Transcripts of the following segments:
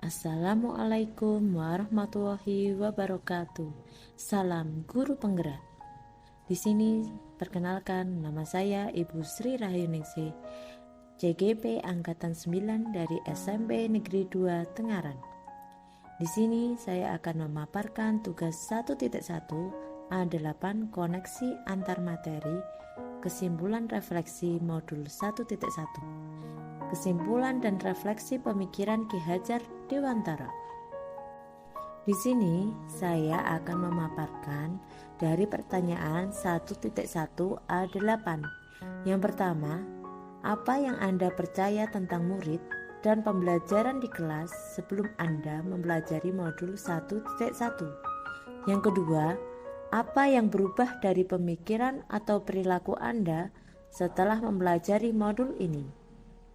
Assalamualaikum warahmatullahi wabarakatuh. Salam guru penggerak. Di sini perkenalkan, nama saya Ibu Sri Rahyuningsih, CGP Angkatan 9 dari SMP Negeri 2 Tengaran. Di sini saya akan memaparkan tugas 1.1 A8 koneksi antar materi, kesimpulan refleksi modul 1.1. Kesimpulan dan refleksi pemikiran Ki Hajar Dewantara. Di sini saya akan memaparkan dari pertanyaan 1.1 A8. Yang pertama, apa yang Anda percaya tentang murid dan pembelajaran di kelas sebelum Anda mempelajari modul 1.1? Yang kedua, apa yang berubah dari pemikiran atau perilaku Anda setelah mempelajari modul ini?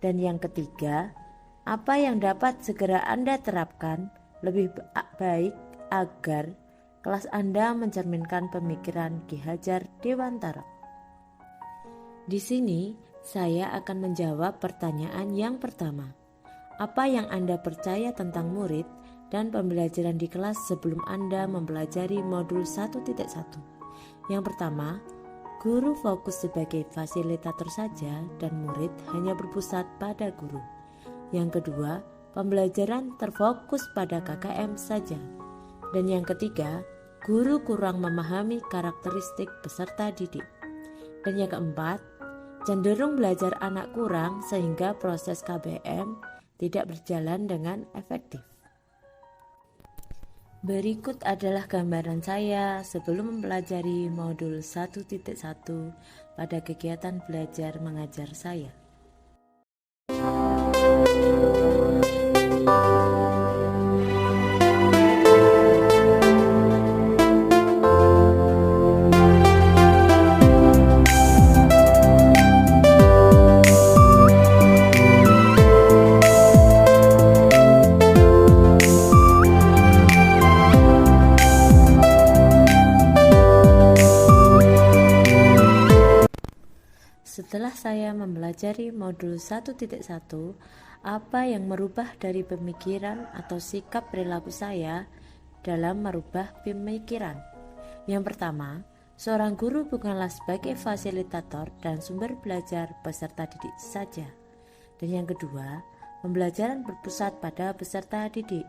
Dan yang ketiga, apa yang dapat segera Anda terapkan lebih baik agar kelas Anda mencerminkan pemikiran Ki Hajar Dewantara? Di sini saya akan menjawab pertanyaan yang pertama. Apa yang Anda percaya tentang murid dan pembelajaran di kelas sebelum Anda mempelajari modul 1.1? Yang pertama, guru fokus sebagai fasilitator saja dan murid hanya berpusat pada guru. Yang kedua, pembelajaran terfokus pada KKM saja. Dan yang ketiga, guru kurang memahami karakteristik peserta didik. Dan yang keempat, cenderung belajar anak kurang sehingga proses KBM tidak berjalan dengan efektif. Berikut adalah gambaran saya sebelum mempelajari modul 1.1 pada kegiatan belajar mengajar saya. Setelah saya mempelajari modul 1.1, apa yang merubah dari pemikiran atau sikap perilaku saya dalam merubah pemikiran? Yang pertama, seorang guru bukanlah sebagai fasilitator dan sumber belajar peserta didik saja. Dan yang kedua, pembelajaran berpusat pada peserta didik.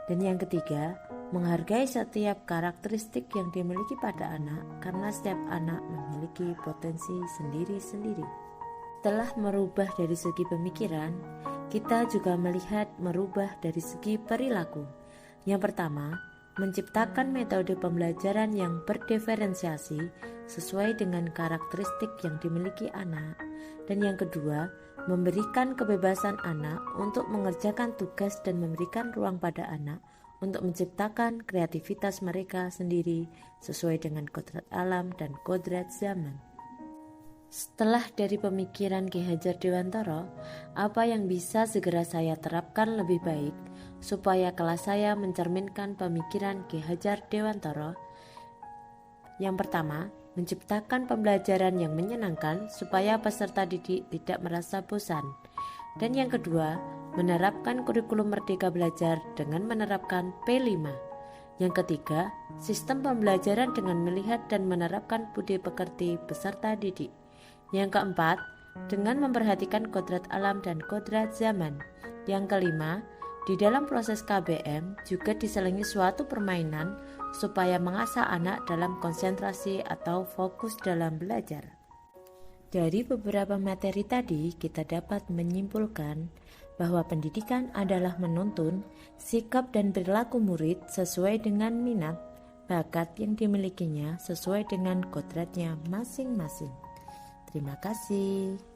Dan yang ketiga, menghargai setiap karakteristik yang dimiliki pada anak karena setiap anak memiliki potensi sendiri-sendiri. Setelah merubah dari segi pemikiran, kita juga melihat merubah dari segi perilaku. Yang pertama, menciptakan metode pembelajaran yang berdiferensiasi sesuai dengan karakteristik yang dimiliki anak. Dan yang kedua, memberikan kebebasan anak untuk mengerjakan tugas dan memberikan ruang pada anak untuk menciptakan kreativitas mereka sendiri sesuai dengan kodrat alam dan kodrat zaman. Setelah dari pemikiran Ki Hajar Dewantara, apa yang bisa segera saya terapkan lebih baik supaya kelas saya mencerminkan pemikiran Ki Hajar Dewantara? Yang pertama, menciptakan pembelajaran yang menyenangkan supaya peserta didik tidak merasa bosan. Dan yang kedua, menerapkan kurikulum Merdeka Belajar dengan menerapkan P5. Yang ketiga, sistem pembelajaran dengan melihat dan menerapkan budi pekerti peserta didik. Yang keempat, dengan memperhatikan kodrat alam dan kodrat zaman. Yang kelima, di dalam proses KBM juga diselingi suatu permainan supaya mengasah anak dalam konsentrasi atau fokus dalam belajar. Dari beberapa materi tadi, kita dapat menyimpulkan bahwa pendidikan adalah menuntun sikap dan perilaku murid sesuai dengan minat, bakat yang dimilikinya sesuai dengan kodratnya masing-masing. Terima kasih.